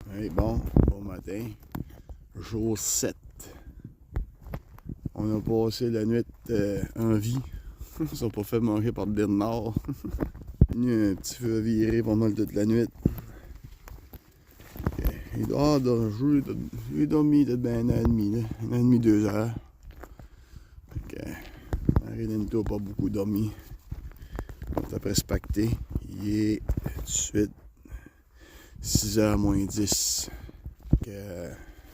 Hey, bon matin. Jour 7. On a passé la nuit en vie. On s'est pas fait manger par le Bernard. Un petit feu viré pas mal toute la nuit. Il doit j'ai dormi peut-être bien 1h30, 2 heures. Marie-Lento n'a pas beaucoup dormi. On est après pacté. Il est tout de suite 6h moins 10.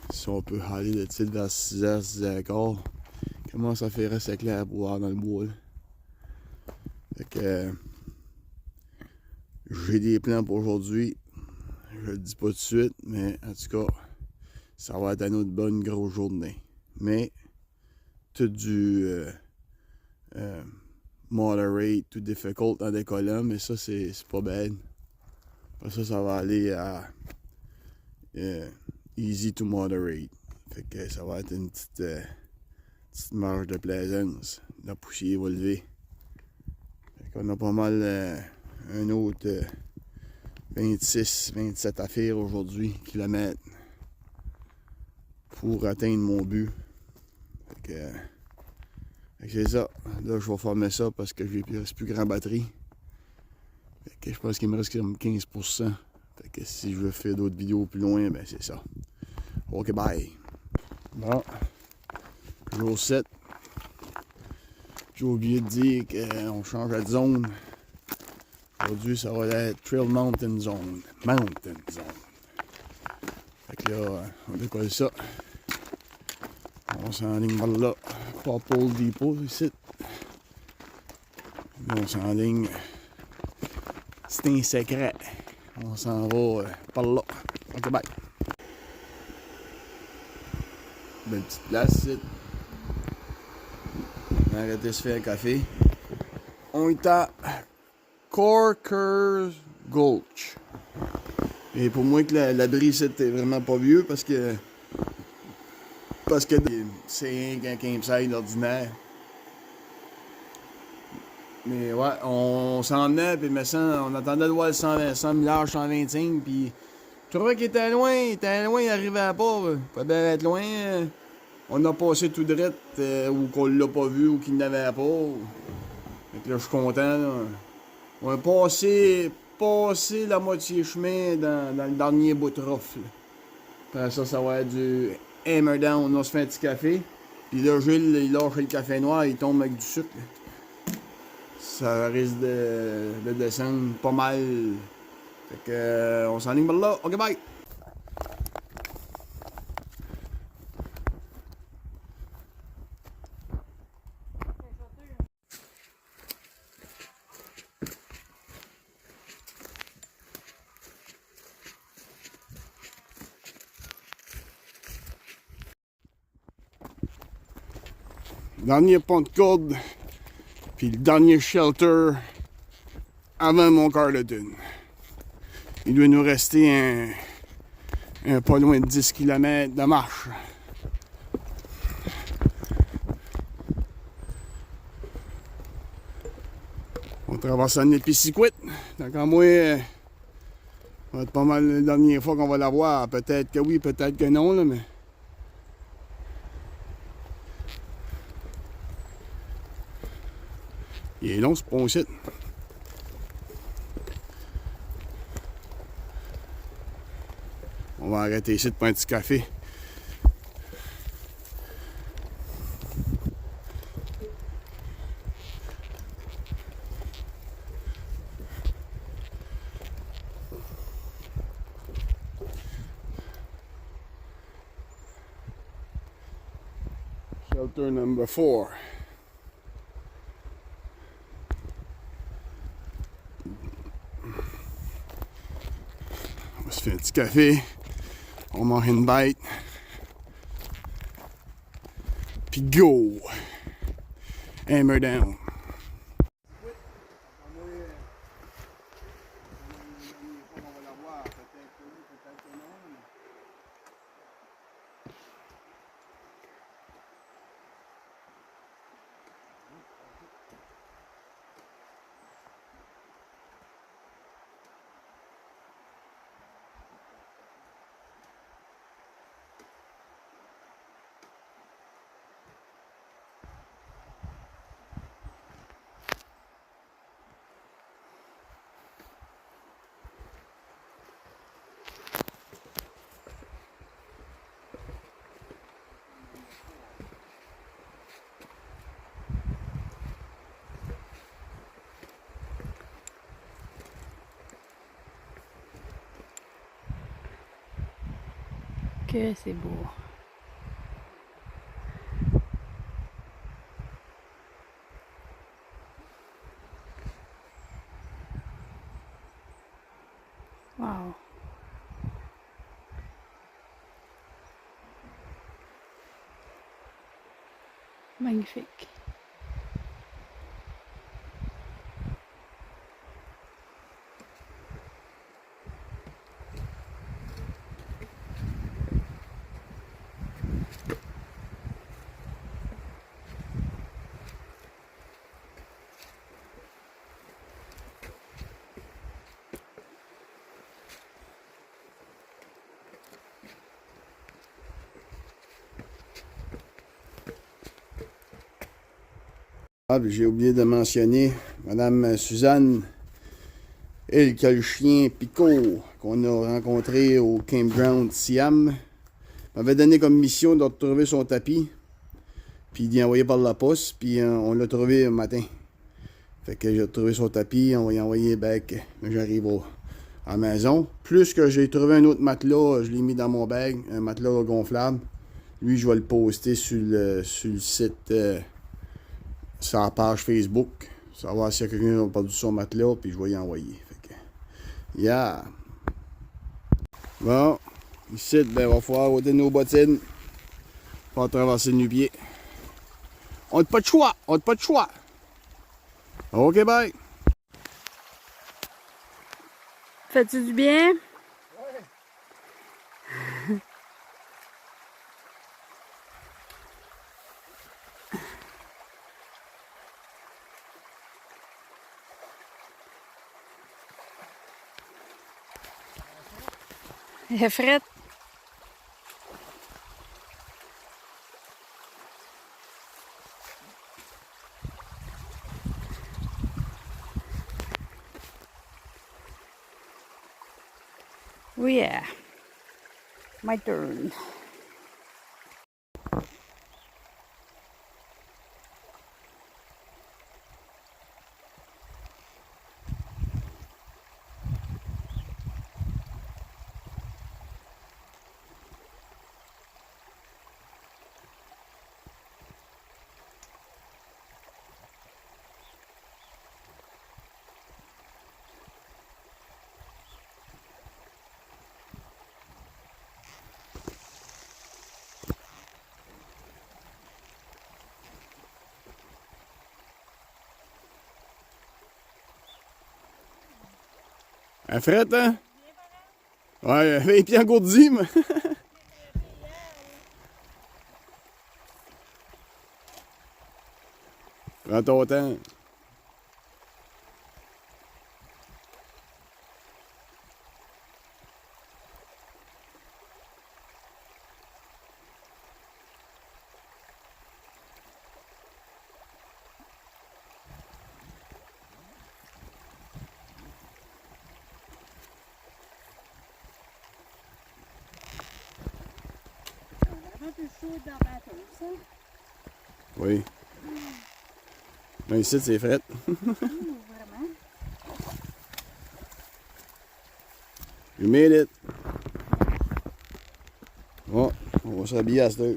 Si on peut aller de titre vers 6h, 6h15, comment ça fait rester clair pour aller dans le bois là. Fait que j'ai des plans pour aujourd'hui. Je le dis pas tout de suite, mais en tout cas, ça va être une autre bonne grosse journée. Mais tout du moderate, tout difficult dans des colonnes, mais ça c'est pas bad. Après ça va aller à easy to moderate. Fait que ça va être une petite marge de plaisance. La poussière va lever. Fait qu'on a pas mal un autre 26-27 affaires aujourd'hui, kilomètres, pour atteindre mon but. Fait que c'est ça. Là, je vais fermer ça parce que j'ai plus grand batterie. Fait que je pense qu'il me reste comme 15%. Fait que si je veux faire d'autres vidéos plus loin, ben c'est ça. Ok, bye. Bon. Jour 7. J'ai oublié de dire qu'on changeait de zone. Aujourd'hui, ça va être Trail Mountain Zone. Mountain Zone. Fait que là, on décolle ça. On s'enligne par là. Purple Depot ici. Là, on s'enligne. C'est un secret. On s'en va par là. Ok, bye. Belle petite place ici. On a arrêté de se faire un café. On est à Corker's Gulch. Et pour moi que la brise était vraiment pas vieux parce que c'est un campsite ordinaire. Mais ouais, on s'en venait, puis on attendait de voir le 100 millage 125, puis je trouvais qu'il était loin, il arrivait pas. Pas bien être loin. On a passé tout droit, ou qu'on l'a pas vu, ou qu'il n'avait pas. Fait que là, je suis content, là. On a passé la moitié chemin dans le dernier bout de rough. Après ça va être du hammer down. On se fait un petit café. Puis là, Gilles, il lâche le café noir, il tombe avec du sucre. Ça risque de descendre pas mal. Fait que, on s'enligne par là. Ok, bye! Dernier pont de corde, puis le dernier shelter avant mon Carleton. Il doit nous rester un pas loin de 10 km de marche. On traverse un épiciquette. Donc en moi, ça va être pas mal la dernière fois qu'on va la voir. Peut-être que oui, peut-être que non, là, mais. Il est long ce pont ici. On va arrêter ici de prendre un petit café. Shelter number 4. On se fait un petit café. On mange une bête. Puis go! Hammer down. Que c'est beau. Wow. Magnifique. Ah, j'ai oublié de mentionner Madame Suzanne, elle qui a le chien Pico, qu'on a rencontré au campground Siam, m'avait donné comme mission de retrouver son tapis, puis d'y envoyer par la poste, puis on l'a trouvé un matin. Fait que j'ai retrouvé son tapis, on va y envoyer back quand j'arrive à la maison. Plus que j'ai trouvé un autre matelas, je l'ai mis dans mon bag, un matelas gonflable. Lui, je vais le poster sur le site, sur la page Facebook. Savoir s'il y a quelqu'un qui a perdu son matelas, puis je vais y envoyer. Fait que, yeah! Bon, ici, ben, on va falloir ôter nos bottines. Pas traverser le nu-pied. On n'a pas de choix! On n'a pas de choix! OK, bye! Fais-tu du bien? Il est fret. Oh yeah. My turn. Un fret, hein? Ouais, 20 pieds engourdis, mais... Prends ton temps. Un peu chaud dans le bateau, ça. Oui. Mais ici, c'est fret. Vraiment. You made it. Bon, on va s'habiller à cette heure.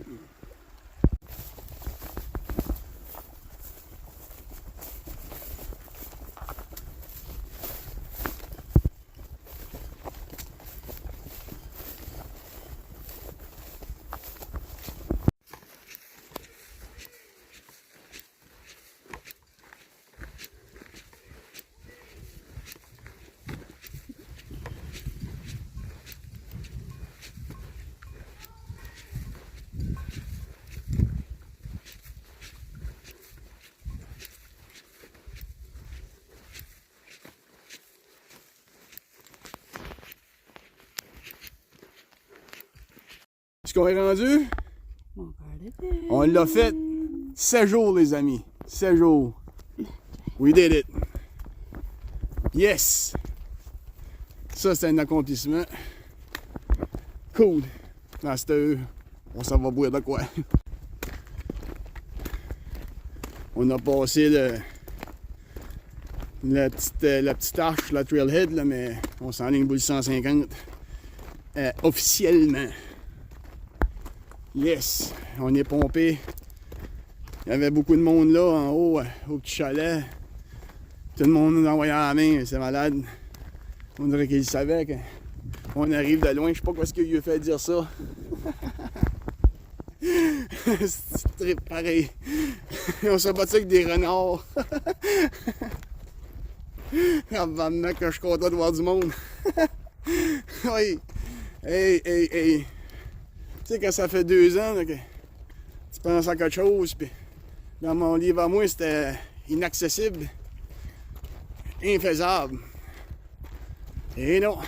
Ce qu'on est rendu, on l'a fait 7 jours, les amis. 7 jours. We did it. Yes! Ça, c'est un accomplissement. Cool. Dans cette heure, on s'en va boire de quoi. On a passé la petite arche, la trailhead, là, mais on s'enligne pour le 150 officiellement. Yes! On est pompé. Il y avait beaucoup de monde là, en haut, au petit chalet. Tout le monde nous envoyait à la main, c'est malade. On dirait qu'il savait qu'on arrive de loin. Je sais pas quoi ce qu'il lui a fait dire ça. C'est très pareil. On s'est battu avec des renards. Avant que je suis content de voir du monde. Oui. Hey. Tu sais, quand ça fait 2 ans là, que tu penses à quelque chose, puis dans mon livre à moi, c'était inaccessible, infaisable. Et non,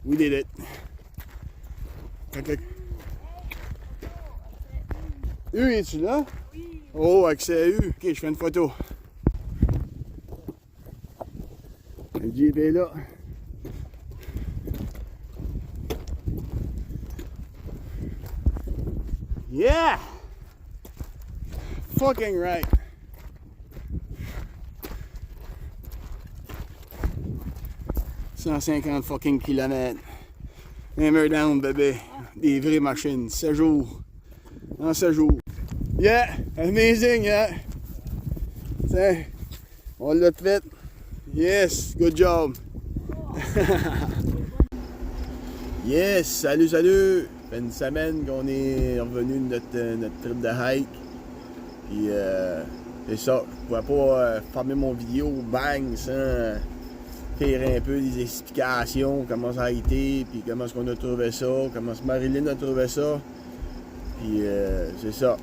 we did it. Es-tu là? Oui. Oh, accès à U. Ok, je fais une photo. Le Jeep est là. Yeah! Fucking right. « 150 fucking kilomètres. Hammer down, bébé. Des vraies machines. 7 jours. En 7 jours. Yeah! Amazing, yeah! Tiens, on l'a fait. Yes! Good job! Yes! Salut! Ça fait une semaine qu'on est revenu de notre trip de hike. Puis, c'est ça. Je pouvais pas fermer mon vidéo bang sans faire un peu des explications, comment ça a été, puis comment est-ce qu'on a trouvé ça, comment est-ce que Marilyn a trouvé ça. Puis, c'est ça.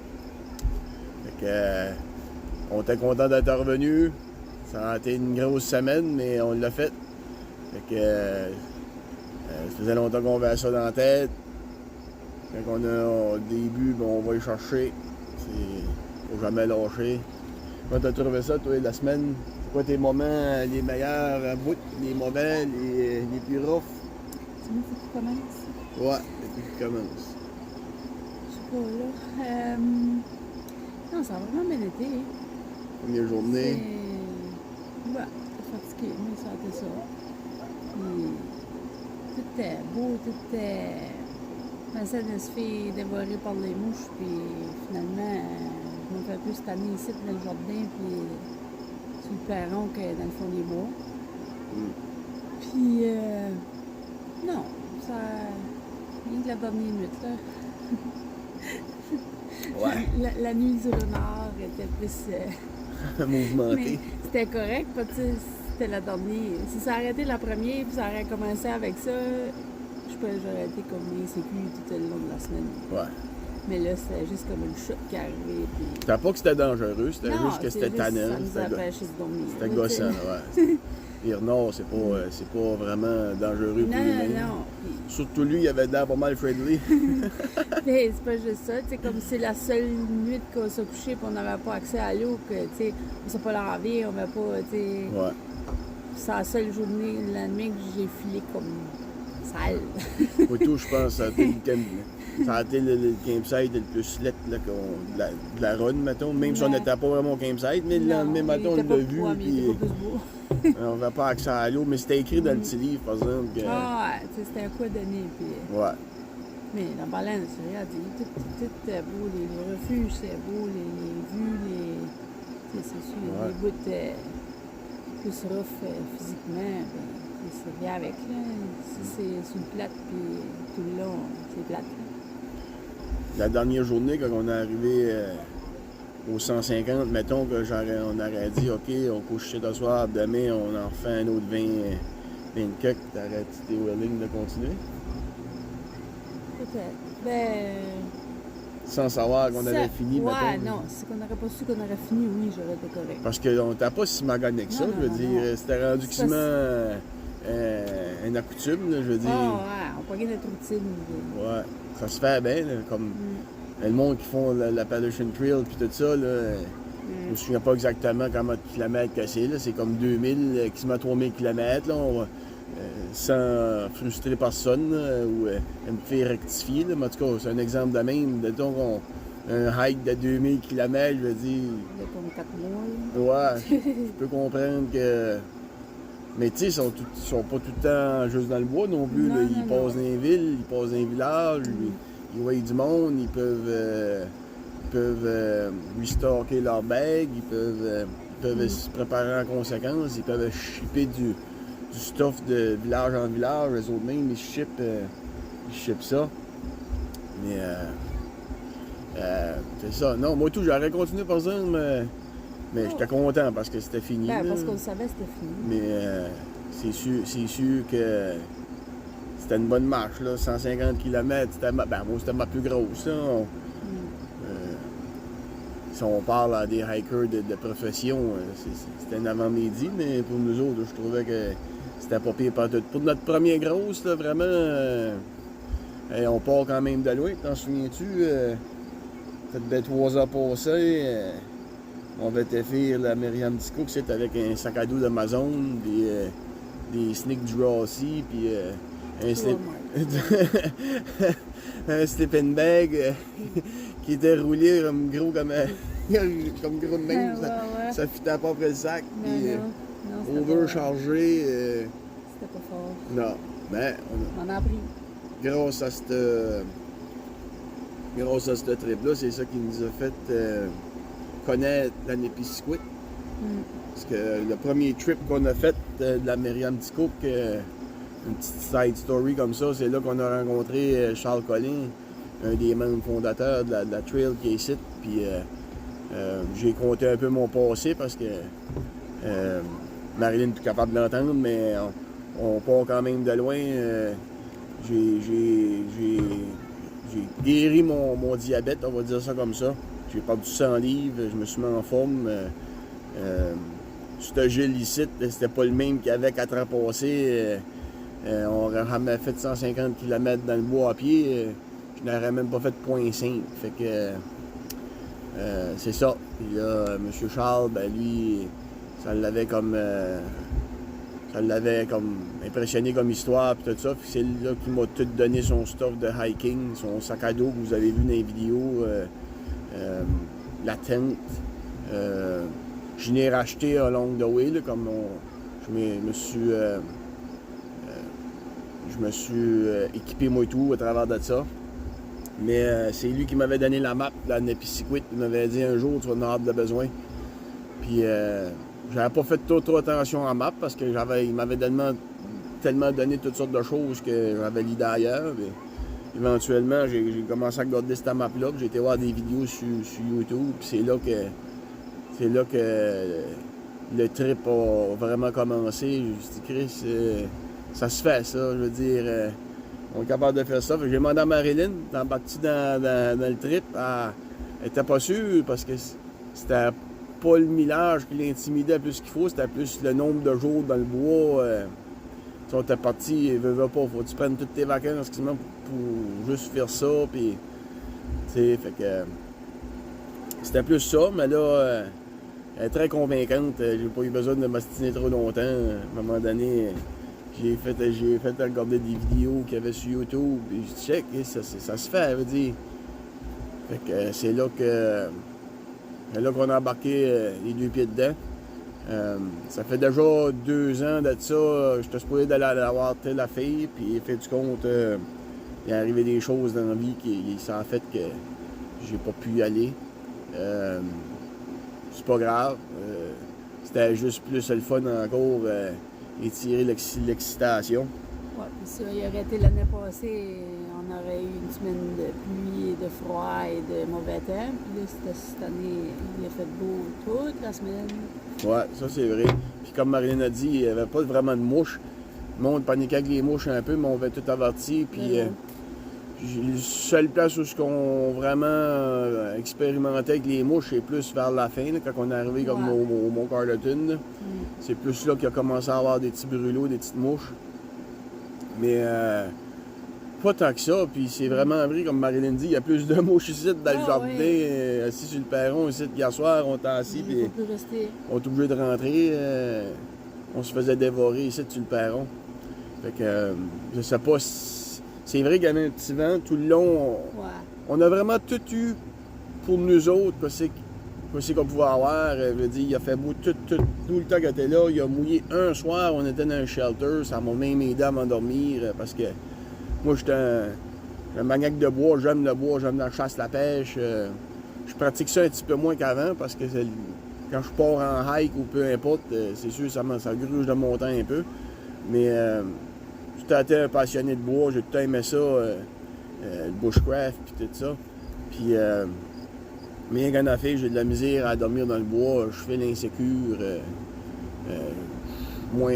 Fait que, on était content d'être revenu. Ça a été une grosse semaine, mais on l'a fait. Fait que, ça faisait longtemps qu'on avait ça dans la tête. Quand on a au début, ben, on va y chercher. Faut jamais lâcher. Quand t'as trouvé ça, toi, la semaine, c'est quoi tes moments les meilleurs à bout, les mauvais, les plus roughs? C'est moi, faut que tu commences. Ouais, depuis qu'il commence. Je sais pas, là. Non, ça a vraiment bien été. Première journée. Ouais, j'étais fatiguée, mais ça a été ça. Puis, tout était beau, tout était... Ma scène, elle se fait dévorer par les mouches, puis finalement, je me fais plus tanner ici dans le jardin, puis sur le perron que dans le fond des bois. Puis, non, ça... Rien que la dernière nuit, là. Ouais. La nuit du renard était plus... Mouvementé. mais c'était correct, parce que c'était la dernière. Si ça aurait été la première, puis ça aurait commencé avec ça, j'aurais été comme insécu tout le long de la semaine. Ouais. Mais là, c'était juste comme une chute qui arrivait. Puis... C'était pas que c'était dangereux, c'était juste que c'était tannant. Ça nous a empêché de dormir. C'était gossant, ouais. Les renards, c'est pas vraiment dangereux pour lui. Non. Surtout lui, il avait l'air pas mal friendly. Mais c'est pas juste ça, tu sais, comme c'est la seule nuit qu'on s'est couché et on n'avait pas accès à l'eau, que, tu sais, on s'est pas lavé, on n'avait pas, tu sais... Ouais. C'est la seule journée, la nuit que j'ai filé comme sale. Pour tout, je pense, ça a été le campsite le plus let là, de la run, mettons. Même si on n'était pas vraiment au campsite, mais le lendemain matin, on l'a vu. Puis, on n'avait pas accès à l'eau, mais c'était écrit dans le petit livre, par exemple. Que... Ah ouais, c'était un coup donné. Puis... Ouais. Mais la baleine, c'est regarde, tout est beau, les refuges, c'est beau, les vues, c'est sûr, Ouais. les bouts plus rough physiquement, ben, c'est bien avec, là. Si c'est sur le plate, puis tout le long, c'est plate. Là. La dernière journée, quand on est arrivé au 150, mettons qu'on aurait dit, OK, on couche ce soir, demain, on en refait un autre 20 cucks, t'aurais-tu été willing de continuer? Peut-être. Ben... Sans savoir qu'on avait fini, ouais, mettons. non, si on n'aurait pas su qu'on aurait fini, oui, j'aurais été correct. Parce qu'on t'a pas si magané que ça, je veux dire. C'était rendu quasiment une accoutume, là, je veux dire. Ah ouais, on pognait notre routine. Ouais, ça se fait bien, là, comme le monde qui font la Paddleton Trail puis tout ça, là. Je me souviens pas exactement combien de kilomètres que c'est, là. C'est comme 2000, quasiment 3000 kilomètres, là. Sans frustrer personne, là, ou me faire rectifier, là. Mais en tout cas, c'est un exemple de même. Mettons un hike de 2000 km, je veux dire. Il y a comme 4 mois. Là. Ouais, je peux comprendre que. Mais tu sais, ils sont pas tout le temps juste dans le bois non plus. Non, là. Ils non, passent dans les villes, ils passent dans les villages, ils voient du monde, ils peuvent restocker leur bag, ils peuvent se préparer en conséquence, ils peuvent shipper du stuff de village en village, eux autres mêmes, ils shippent ça. Mais c'est ça. Non, moi tout, j'aurais continué par ça, mais j'étais content parce que c'était fini. Ben, parce qu'on savait que c'était fini. Mais c'est sûr que c'était une bonne marche, là. 150 km, c'était moi, c'était ma plus grosse, là. Si on parle à des hikers de profession, c'était un avant-midi, mais pour nous autres, je trouvais que c'était pas pire partout. Pour notre première grosse, là, vraiment, on part quand même de loin. T'en souviens-tu? Ça devait être 3 heures passées. On va te faire la Myriam Disco, c'est avec un sac à dos d'Amazon, puis des sneaks du Rossi, puis un sleeping bag qui était roulé comme gros comme gros de même. Ça fitait pas après le sac, puis overchargé. C'était pas fort. Non, mais on a appris. Grâce à ce trip-là, c'est ça qui nous a fait connaître la Népisiguit. Parce que le premier trip qu'on a fait de la Myriam Disco, une petite side story comme ça, c'est là qu'on a rencontré Charles Collin, un des membres fondateurs de la trail qui est ici. Puis j'ai compté un peu mon passé parce que Marilyn n'est plus capable de l'entendre, mais on part quand même de loin. J'ai guéri mon diabète, on va dire ça comme ça. J'ai perdu 100 livres, je me suis mis en forme. Ce gel ici, c'était pas le même qu'il y avait 4 ans passés. On aurait jamais fait 150 km dans le bois à pied. Je n'aurais même pas fait 0.5. Fait que c'est ça. Puis là, M. Charles, ben lui, ça l'avait comme impressionné comme histoire puis tout ça. Puis c'est là qu'il m'a tout donné son stuff de hiking, son sac à dos que vous avez vu dans les vidéos, la tente. Je l'ai racheté along the way, là, comme je me suis équipé moi et tout à travers de ça. Mais c'est lui qui m'avait donné la map de la Népisiguit. Il m'avait dit un jour tu vas en avoir de besoin. Puis j'avais pas fait trop attention à la map parce que il m'avait tellement donné toutes sortes de choses que j'avais l'idée ailleurs. Et éventuellement, j'ai commencé à regarder cette map-là. J'ai été voir des vidéos sur YouTube. Puis c'est là que le trip a vraiment commencé. Je me suis dit, Chris, ça se fait ça. Je veux dire, on est capable de faire ça. J'ai demandé à Marilyn d'embarquer dans le trip. Elle n'était pas sûre parce que c'était pas le millage qui l'intimidait plus qu'il faut, c'était plus le nombre de jours dans le bois. Si on était parti, veut pas, faut que tu prennes toutes tes vacances pour juste faire ça. Puis, fait que c'était plus ça, mais là, elle est très convaincante. J'ai pas eu besoin de m'ostiner trop longtemps. À un moment donné, j'ai fait regarder des vidéos qu'il y avait sur YouTube. Puis je check, ça se fait, elle veut dire. Fait que c'est là qu'on a embarqué les 2 pieds dedans. Ça fait déjà 2 ans de ça. J'étais supposé d'aller voir la fille, puis fait du compte, il est arrivé des choses dans la vie qui ça a fait que j'ai pas pu y aller. C'est pas grave. C'était juste plus le fun encore, étirer l'excitation. Ouais, puis ça, il aurait été l'année passée, on aurait eu une semaine de pluie, et de froid et de mauvais temps. Puis là, cette année, il a fait beau toute la semaine. Ouais, ça c'est vrai. Puis comme Marilyn a dit, il n'y avait pas vraiment de mouches. Le monde paniquait avec les mouches un peu, mais on avait tout averti. Puis la seule place où on vraiment expérimentait avec les mouches, c'est plus vers la fin, là, quand on est arrivé comme au Mont Carleton. C'est plus là qu'il a commencé à avoir des petits brûlots, des petites mouches. Mais pas tant que ça, puis c'est vraiment vrai, comme Marilyn dit, il y a plus de mouches ici dans le jardin, assis sur le perron ici. Hier soir, on était assis, puis on était obligé de rentrer. On se faisait dévorer ici sur le perron. Fait que, je sais pas, c'est vrai qu'il y avait un petit vent tout le long. On a vraiment tout eu pour nous autres, qu'est-ce qu'on pouvait avoir. Je veux dire, il a fait beau tout le temps qu'il était là. Il a mouillé un soir, on était dans un shelter. Ça m'a même aidé à m'endormir parce que moi, j'étais un maniaque de bois, j'aime la chasse, la pêche. Je pratique ça un petit peu moins qu'avant parce que quand je pars en hike ou peu importe, c'est sûr ça gruge de mon temps un peu. Mais j'ai tout été un passionné de bois, j'ai tout le temps aimé ça, le bushcraft puis tout ça. Puis mais rien à faire, j'ai de la misère à dormir dans le bois, je fais l'insécure, moins.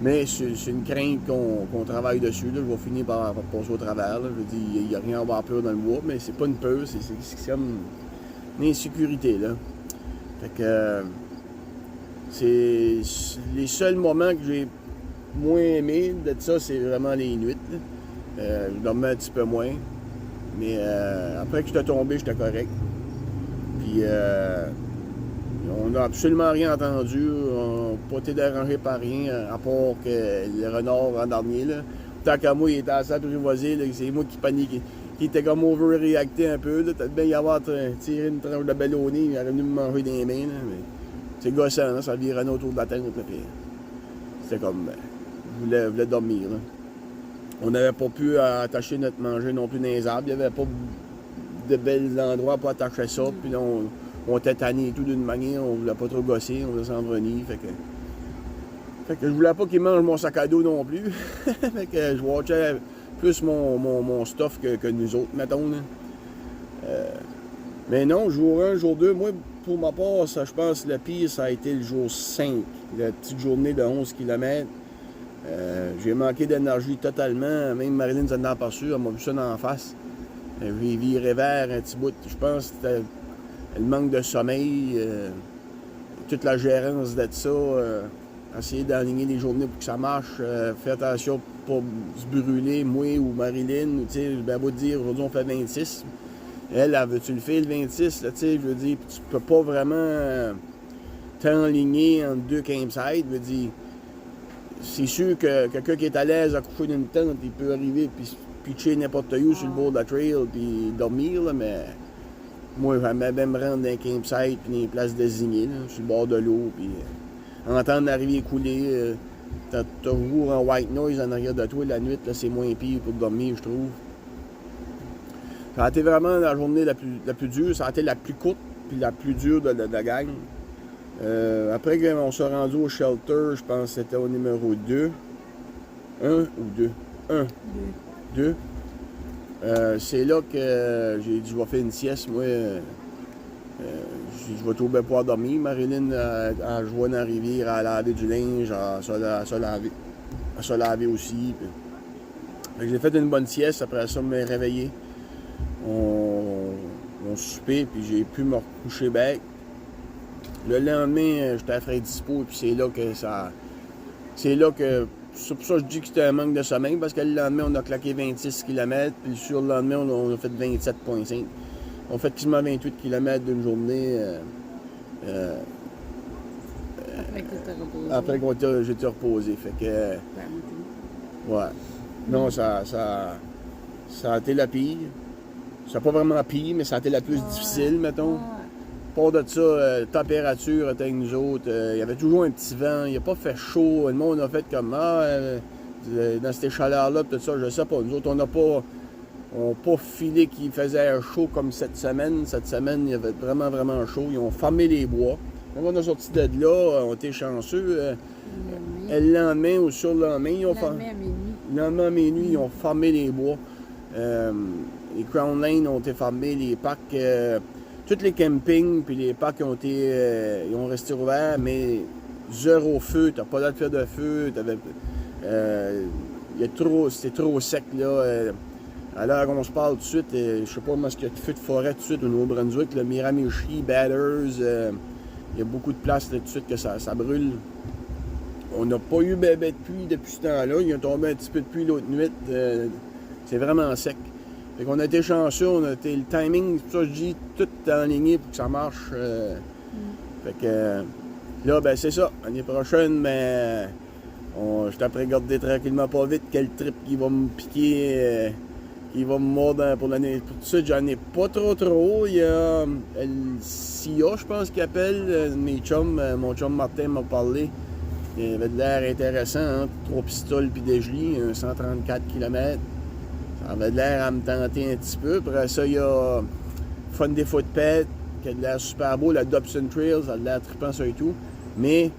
Mais c'est une crainte qu'on travaille dessus. Là. Je vais finir par passer au travers. Là. Je veux dire, il n'y a rien à avoir peur dans le bois, mais c'est pas une peur, c'est comme une insécurité. Là. Fait que c'est les seuls moments que j'ai moins aimé de ça, c'est vraiment les nuits. Je dormais un petit peu moins. Mais après que j'étais tombé, j'étais correct. Puis on n'a absolument rien entendu. On n'a pas été dérangé par rien, à part que le renard en dernier. Là. Tant qu'à moi, il était assez apprivoisé. C'est moi qui paniquais. Qui était comme overreacté un peu. Peut-être bien y avoir tiré une tranche de ballonné, il aurait venu me manger des mains. Là, mais c'est gossant, là, ça virait autour de la tête. C'était comme. Je voulais dormir. Là. On n'avait pas pu attacher notre manger non plus dans les arbres. Il n'y avait pas de bels endroits pour attacher ça. Puis là, on était tanné et tout d'une manière. On ne voulait pas trop gosser. On voulait s'en venir. Fait que je voulais pas qu'il mange mon sac à dos non plus. Fait que je watchais plus mon stuff que nous autres, mettons. Là. Mais non, jour 1, jour 2, moi, pour ma part, ça, je pense le pire, ça a été le jour 5. La petite journée de 11 km. J'ai manqué d'énergie totalement. Même Marilyn s'en a aperçu, elle m'a vu ça en face. J'ai viré vers un petit bout. Je pense que c'était le manque de sommeil, toute la gérance de ça. Essayer d'aligner les journées pour que ça marche. Faire attention pour ne pas se brûler, moi ou Marilyn. Tu sais, ben beau dire, aujourd'hui on fait 26. Elle veut-tu le faire le 26? Là, je veux dire, tu peux pas vraiment t'enligner entre deux campsites. Je veux dire, c'est sûr que quelqu'un qui est à l'aise à coucher dans une tente, il peut arriver puis pitcher n'importe où sur le bord de la trail puis dormir, là, mais moi, j'aimais bien me rendre dans un campsite puis dans les places désignées, là, sur le bord de l'eau, puis entendre la rivière couler. T'as toujours un white noise en arrière de toi la nuit, là, c'est moins pire pour dormir, je trouve. Ça a été vraiment la journée la plus dure, ça a été la plus courte puis la plus dure de la gang. Après qu'on s'est rendu au shelter, je pense que c'était au numéro 2. 1 ou 2? 1. 2. C'est là que j'ai dit, je vais faire une sieste. Moi, je vais trouver pouvoir dormir. Marilyn a joué dans la rivière, à laver du linge, à se laver aussi. J'ai fait une bonne sieste. Après ça, je me suis réveillé. On soupé, puis j'ai pu me recoucher bec. Le lendemain, j'étais à frais dispo, puis c'est là que ça. C'est là que. C'est pour ça que je dis que c'était un manque de sommeil, parce que le lendemain, on a claqué 26 km, puis sur le lendemain, on a fait 27,5. On a fait quasiment 28 km d'une journée. Après que j'étais reposé. Fait que. Ouais. Non, ça a été la pire. C'est pas vraiment pire, mais ça a été la plus difficile, mettons. Pour de ça, température était avec nous autres. Il y avait toujours un petit vent. Il n'a pas fait chaud. Le monde a fait comme dans cette chaleur-là, tout ça, je sais pas. Nous autres, on n'a pas filé qu'il faisait chaud comme cette semaine. Cette semaine, il y avait vraiment, vraiment chaud. Ils ont fermé les bois. Quand on est sorti de là, on était chanceux. Le lendemain ou sur le lendemain, ils ont fermé. Le lendemain à minuit, ils ont fermé les bois. Les Crown Lane ont été fermés, les parcs. Tous les campings puis les parcs ils ont resté ouverts, mais zéro feu, t'as pas le droit de faire de feu, c'était trop sec là. À l'heure qu'on se parle tout de suite, je sais pas comment est-ce qu'il y a de feu de forêt tout de suite au Nouveau-Brunswick, le Miramichi, Batters, il y a beaucoup de places là, tout de suite que ça brûle. On n'a pas eu bébé de pluie depuis ce temps-là, il a tombé un petit peu de pluie l'autre nuit, c'est vraiment sec. Fait qu'on a été chanceux, le timing, c'est pour ça que je dis, tout est aligné pour que ça marche. Fait que là, ben c'est ça. L'année prochaine, ben, je suis après regarder tranquillement pas vite quel trip qui va me piquer, qui va me mordre pour l'année. Pour tout ça, j'en ai pas trop. Il y a le SIA, je pense qu'il appelle, mes chums, mon chum Martin m'a parlé. Il avait de l'air intéressant, hein? 3 pistoles puis des gelis, 134 km. Ça avait l'air à me tenter un petit peu. Après ça, il y a Fundy Footpath, qui a de l'air super beau. La Dobson Trail, ça a de l'air trippant ça et tout. Mais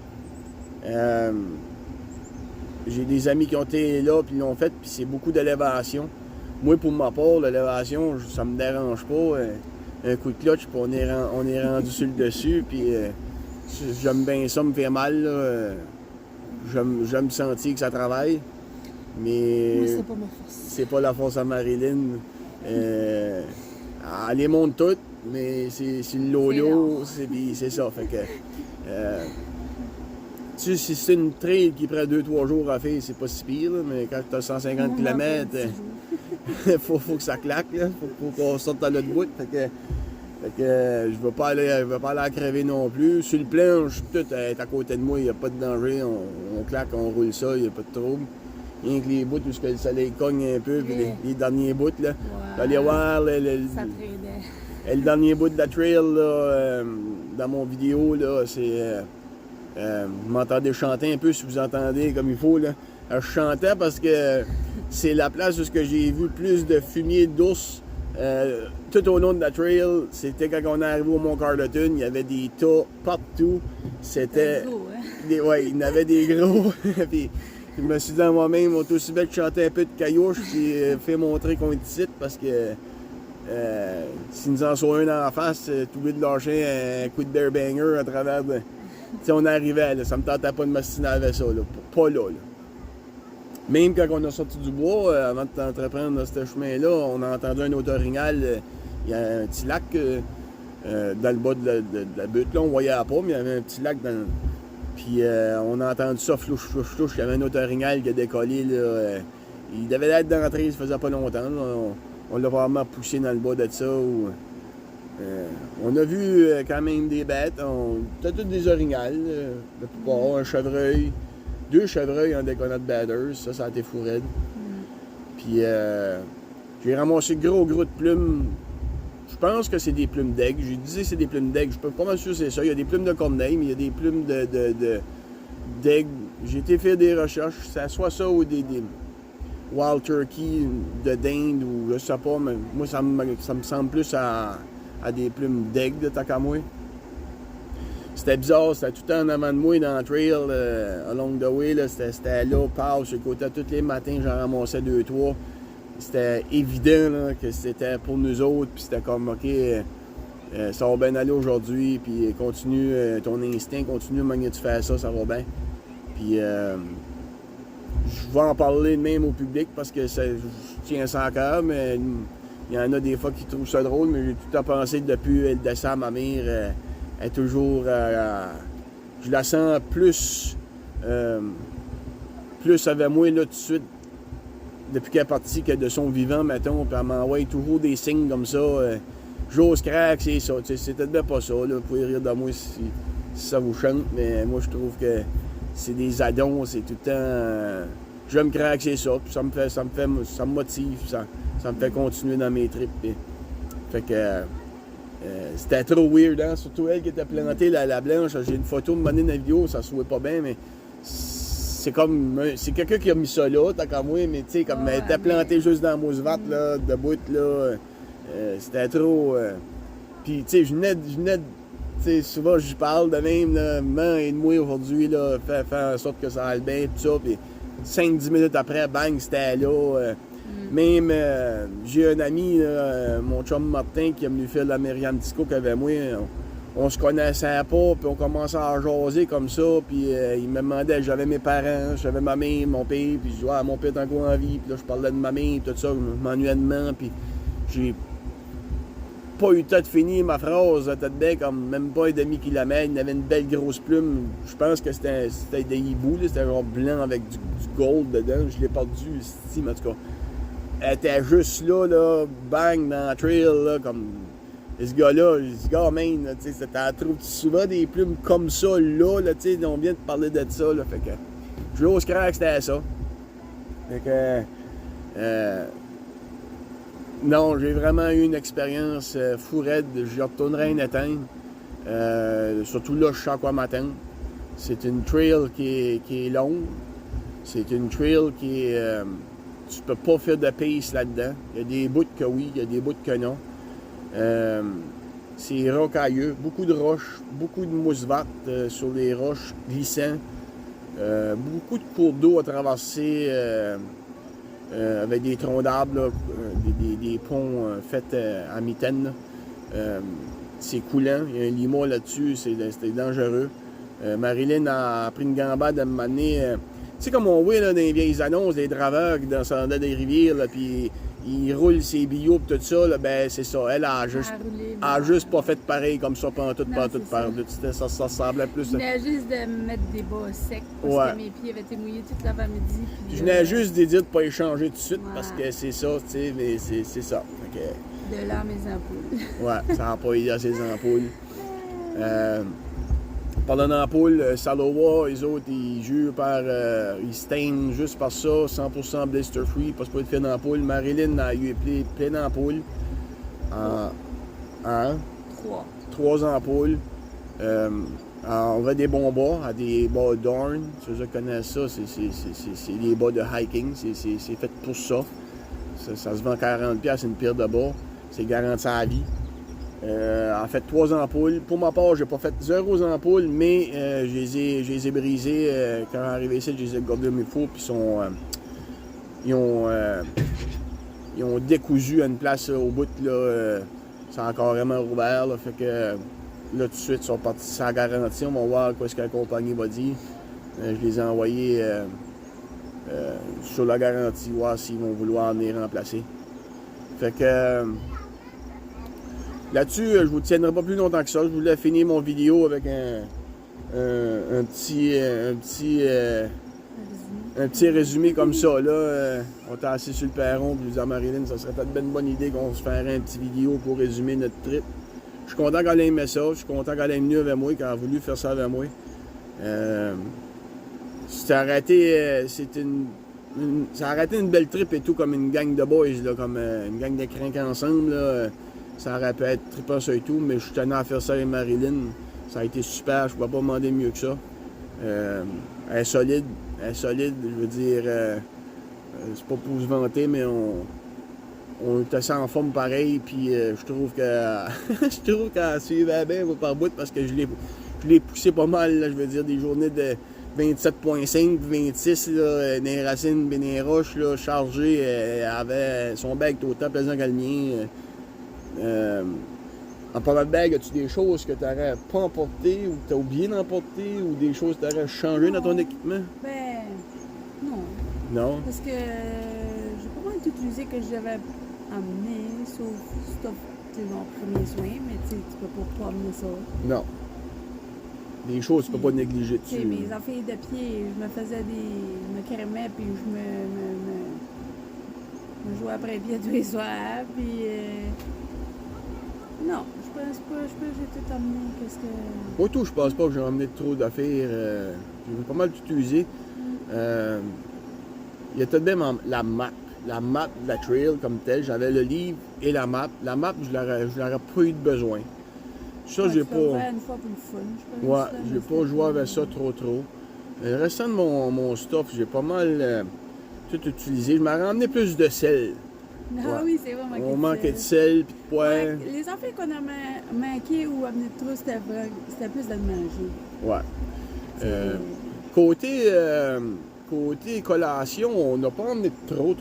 j'ai des amis qui ont été là, puis l'ont fait, puis c'est beaucoup d'élévation. Moi, pour ma part, l'élévation, ça me dérange pas. Un coup de clutch, puis on est rendu sur le dessus, puis j'aime bien ça, me fait mal. J'aime sentir que ça travaille. Mais moi, c'est pas ma force. c'est pas la force à Marilyn. Elle les monte toutes, mais c'est le lolo, c'est ça. Fait que, tu sais, si c'est une trail qui prend 2-3 jours à faire, c'est pas si pire, là, mais quand tu as 150 km, faut que ça claque, là. Faut qu'on sorte à l'autre bout. Fait que je veux pas aller à crever non plus. Sur le planche, tout est à côté de moi, il n'y a pas de danger. On claque, on roule ça, il n'y a pas de trouble. Rien que les bouts où le soleil cogne un peu, puis les derniers bouts, là. Ouais. Allez voir Ça traînait. le dernier bout de la trail, là, dans mon vidéo, là, c'est... vous m'entendez chanter un peu, si vous entendez comme il faut, là. Je chantais parce que c'est la place où j'ai vu plus de fumier d'ours tout au long de la trail. C'était quand on est arrivé au Mont Carleton, il y avait des tas partout. C'était... Gros, hein? Ouais, il y en avait des gros. Puis je me suis dit à moi-même, on est aussi bien de chanter un peu de caillouche puis fait montrer qu'on est ici parce que s'il nous en soit un en face, tu oublies de lâcher un coup de bear banger à travers de... Tu sais, on arrivait, là, ça me tentait pas de m'astiner avec ça, là. Pas là, là. Même quand on a sorti du bois, avant d'entreprendre ce chemin-là, on a entendu un otorignal. Il y a un petit lac dans le bas de la butte, là, on voyait pas, mais il y avait un petit lac dans... Puis on a entendu ça, flouche, flouche, flouche. Il y avait un otorignal qui a décollé, là. Il devait être d'entrée, ça faisait pas longtemps, là. On l'a vraiment poussé dans le bas de ça. On a vu quand même des bêtes. C'était toutes des orignales, la plupart. Un chevreuil, 2 chevreuils en déconnant de batters. Ça a été fou raide. Puis j'ai ramassé gros de plumes. Je pense que c'est des plumes d'aigle. J'ai dit que c'est des plumes d'aigle. Je peux pas mal sûr que c'est ça. Il y a des plumes de corneille, mais il y a des plumes d'aigle. J'ai été faire des recherches. C'est soit ça ou des wild turkey de dinde ou je sais pas, mais moi ça me semble plus à des plumes d'aigle de Takamoué. C'était bizarre, c'était tout le temps en avant de moi dans le trail, along the way, là, c'était là, passe sur le côté, tous les matins j'en ramassais 2-3. C'était évident là, que c'était pour nous autres, puis c'était comme, ok, ça va bien aller aujourd'hui, puis continue, ton instinct, continue, manière tu fais ça, ça va bien. Puis je vais en parler même au public parce que je tiens ça à cœur, mais il y en a des fois qui trouvent ça drôle, mais j'ai tout le temps pensé que depuis le décès à ma mère, elle est toujours... je la sens plus avec moi là tout de suite, depuis qu'elle est partie, que de son vivant, mettons, puis elle m'envoie toujours des signes comme ça. J'ose crack, c'est ça. C'est peut-être pas ça, là. Vous pouvez rire de moi si ça vous chante, mais moi je trouve que c'est des addons, c'est tout le temps... je me craque, c'est ça, puis ça me motive, ça me fait continuer dans mes trips. Puis, fait que c'était trop weird, hein? Surtout elle qui était plantée, la blanche. J'ai une photo de monnaie dans la vidéo, ça se voit pas bien, mais c'est comme... c'est quelqu'un qui a mis ça là, tant qu'à moi, mais tu sais, comme elle était plantée juste dans la Mousevat, là, debout, là. C'était trop... Puis, tu sais, je venais de... Tu sais, souvent, j'y parle de même, là, maman, aide-moi aujourd'hui, là, faire en sorte que ça aille bien, tout ça, puis 5-10 minutes après, bang, c'était là. Même, j'ai un ami, mon chum Martin, qui est venu faire la Myriam Disco qu'avec moi. On se connaissait pas, puis on commençait à jaser comme ça, puis il me demandait, j'avais mes parents, j'avais ma mère, mon père, puis je disais, ah, mon père est encore en vie, puis là, je parlais de ma mère, tout ça, manuellement, puis j'ai pas eu le temps de finir ma phrase, peut-être bien comme même pas un demi-kilomètre, il avait une belle grosse plume, je pense que c'était des hiboux, c'était genre blanc avec du gold dedans, je l'ai perdu ici, mais en tout cas, elle était juste là, bang, dans la trail, là, comme, et ce gars-là, man, tu sais, t'as trouvé souvent des plumes comme ça, là, tu sais, on vient de parler de ça, là, fait que, je l'ose croire que c'était ça. Fait que, non, j'ai vraiment eu une expérience fou raide. J'y retournerai une éteinte. Surtout là, je sais à quoi m'attendre. C'est une trail qui est longue. C'est une trail qui est... tu peux pas faire de pace là-dedans. Il y a des bouts que oui, il y a des bouts que non. C'est rocailleux, beaucoup de roches, beaucoup de mousse verte sur les roches glissantes. Beaucoup de cours d'eau à traverser avec des troncs d'arbres, des ponts faits en mitaine. C'est coulant, il y a un limo là-dessus, c'était dangereux. Marilyn a pris une gambade à un moment donné. Tu sais, comme on voit là, dans les vieilles annonces, des draveurs qui dans des rivières, là, puis ils roulent ses billots et tout ça, là, ben c'est ça. Elle a juste pas fait pareil comme ça pendant tout. Ça semblait plus. Je venais juste de me mettre des bas secs parce que mes pieds avaient été mouillés toute l'avant-midi. Je venais juste de dire de pas échanger tout de suite parce que c'est ça, tu sais, mais c'est ça. De là mes ampoules. Ouais, ça n'a pas aidé à ses ampoules. Parlant d'ampoules, Salowa, les autres, ils jurent ils staignent juste par ça, 100% blister free, pas de faire d'ampoule. Marilyn a eu plein d'ampoules. Trois ampoules. On va des bons bas, à des bas d'Orn. Ceux qui connaissent ça, c'est des bas de hiking, c'est fait pour ça. Ça se vend 40$, une paire de bas. C'est garanti à la vie. En fait, 3 ampoules. Pour ma part, j'ai pas fait 0 ampoules, mais je les ai brisées. Quand arrivé ici, je les ai gardées comme il faut, puis ils ont décousu à une place au bout, là. C'est encore vraiment ouvert, là. Fait que là, tout de suite, ils sont partis sans garantie. On va voir quoi ce que la compagnie va dire. Je les ai envoyés sur la garantie, voir s'ils vont vouloir venir remplacer. Fait que là-dessus, je vous tiendrai pas plus longtemps que ça. Je voulais finir mon vidéo avec un petit résumé comme ça. Là, on était assis sur le perron, puis je disais à Marilyn, ça serait peut-être une bonne idée qu'on se ferait un petit vidéo pour résumer notre trip. Je suis content qu'elle ait aimé ça. Je suis content qu'elle ait venu avec moi, qu'elle a voulu faire ça avec moi. C'était arrêté, ça a arrêté une belle trip et tout, comme une gang de boys, là, comme une gang de crinques ensemble. Là. Ça aurait pu être trippant ça et tout, mais je tenais à faire ça avec Marilyn. Ça a été super, je ne pouvais pas demander mieux que ça. Elle est solide, je veux dire, c'est pas pour se vanter, mais on était assez en forme pareil, puis je trouve qu'elle suivait bien par bout parce que je l'ai poussé pas mal, là, je veux dire, des journées de 27.5, 26, là, dans les racines, dans les roches, là, chargées, elle avait son bag tout autant plaisant que le mien. En parlant de bag, as-tu des choses que tu n'aurais pas emportées ou que tu as oublié d'emporter ou des choses que tu aurais changées dans ton équipement? Ben, non. Non? Parce que j'ai pas mal tout utilisé que j'avais amené, sauf stop, mon premier soin, mais tu peux pas amener ça. Non. Des choses que tu peux pas négliger dessus. Mes affaires de pied, je me crémais puis je me jouais après pied tous les soirs, puis non, je pense pas que j'ai tout amené. Qu'est-ce que... Moi, tout, je pense pas que j'ai emmené trop d'affaires. J'ai pas mal tout utilisé. Il y a tout de même la map de la trail comme telle. J'avais le livre et la map. La map, je l'aurais pas eu de besoin. Ça, j'ai pas. Une fois pour le fun, je pense. Ouais, j'ai pas joué avec ça trop. Le restant de mon stuff, j'ai pas mal tout utilisé. Je m'aurais emmené plus de sel. Ah oui, c'est vrai, on manquait de sel puis de poivre. Ouais, les affaires qu'on a manqué ou amené de trop, c'était plus de le manger. Ouais. Côté collation, on n'a pas emmené trop.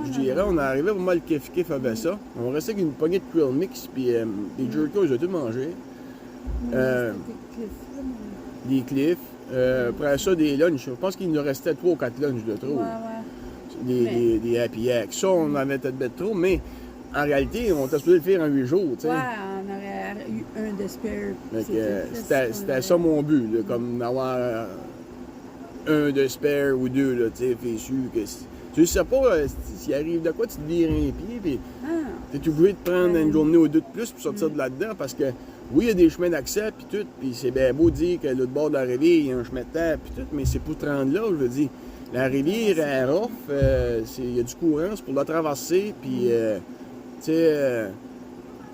Je dirais, on est arrivé vraiment le kiff avec ça. On restait avec une poignée de Krill Mix puis des jerky, ils ont tout mangé. Des cliffs. Après ça, des lunchs. Je pense qu'il nous restait 3 ou 4 lunchs de trop. Ouais. Des happy hacks. Ça, on en avait peut-être bête trop, mais en réalité, on était supposé le faire en 8 jours. T'sais. Ouais, on aurait eu un de C'était spare. ça mon but, là, comme d'avoir un de spare ou 2, là, tu sais, fait sûr que tu sais pas s'il arrive de quoi, tu te vires un pied, puis t'es obligé de prendre une journée ou 2 de plus pour sortir de là-dedans, parce que oui, il y a des chemins d'accès, puis tout, puis c'est bien beau de dire que l'autre bord de la rivière, il y a un chemin de terre, puis tout, mais c'est pour te rendre là, je veux dire. La rivière est rough, il y a du courant, c'est pour la traverser, puis, tu sais,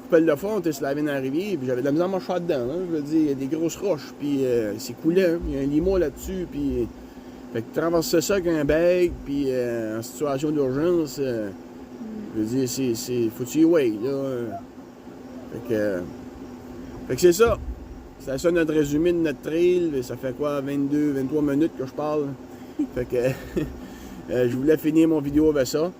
coupelle de fond, on se lavé dans la rivière, puis j'avais de la misère à marcher dedans, hein, je veux dire, il y a des grosses roches, puis c'est coulant, il y a un limo là-dessus, puis Fait que traverser ça avec un bec, puis en situation d'urgence, je veux dire, faut que tu y wait, là. Fait que c'est ça. C'est ça notre résumé de notre trail. Ça fait quoi, 22, 23 minutes que je parle. Fait que je voulais finir mon vidéo avec ça.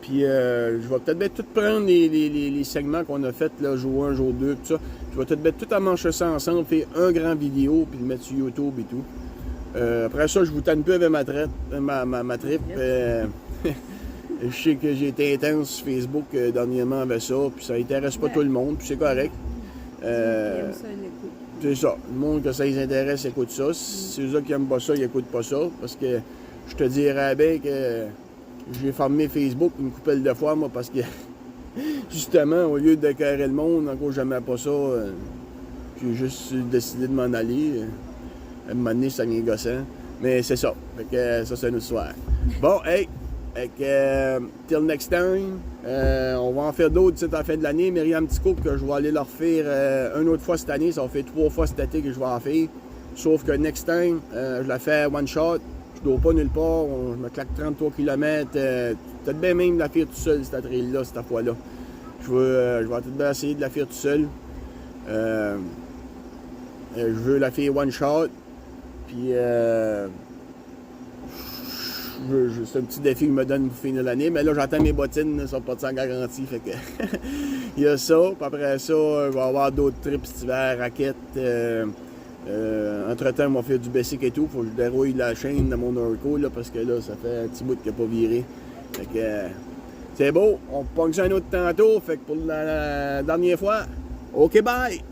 Puis je vais peut-être bien tout prendre les segments qu'on a fait, là, jour 1, jour 2, tout ça. Je vais peut-être bien tout amancher ça ensemble, faire un grand vidéo, puis le mettre sur YouTube et tout. Après ça, je vous tanne peu avec ma trip. Je sais que j'ai été intense sur Facebook dernièrement avec ça, puis ça intéresse pas tout le monde, puis c'est correct. C'est ça. Le monde que ça les intéresse, écoute ça. Si c'est eux qui n'aiment pas ça, ils n'écoutent pas ça. Parce que je te dirais bien que j'ai fermé Facebook une couple de fois, moi, parce que justement, au lieu d'écœurer le monde, encore j'aimais pas ça, j'ai juste décidé de m'en aller. À un moment donné, ça vient gossant. Mais c'est ça. Fait que ça, c'est une histoire. Bon, hey! Fait que, till next time, on va en faire d'autres à la fin de l'année. Mais il y a un petit couple que je vais aller leur faire une autre fois cette année. Ça va faire 3 fois cet été que je vais en faire. Sauf que next time, je la fais one shot. Je ne dois pas nulle part. Je me claque 33 km. Peut-être bien même la faire tout seul, cette trail-là, cette fois-là. Je vais peut-être bien essayer de la faire tout seul. Je veux la faire one shot. Puis, c'est un petit défi que je me donne pour finir l'année. Mais là, j'attends mes bottines, elles sont pas sans garantie. Fait que il y a ça. Puis après ça, je vais avoir d'autres trips cet hiver, raquettes. Entre-temps, on va faire du basic et tout. Faut que je dérouille la chaîne de mon Orco, là, parce que là, ça fait un petit bout qu'il n'a pas viré. Fait que c'est beau. On pogne ça un autre tantôt. Fait que pour la dernière fois, OK, bye!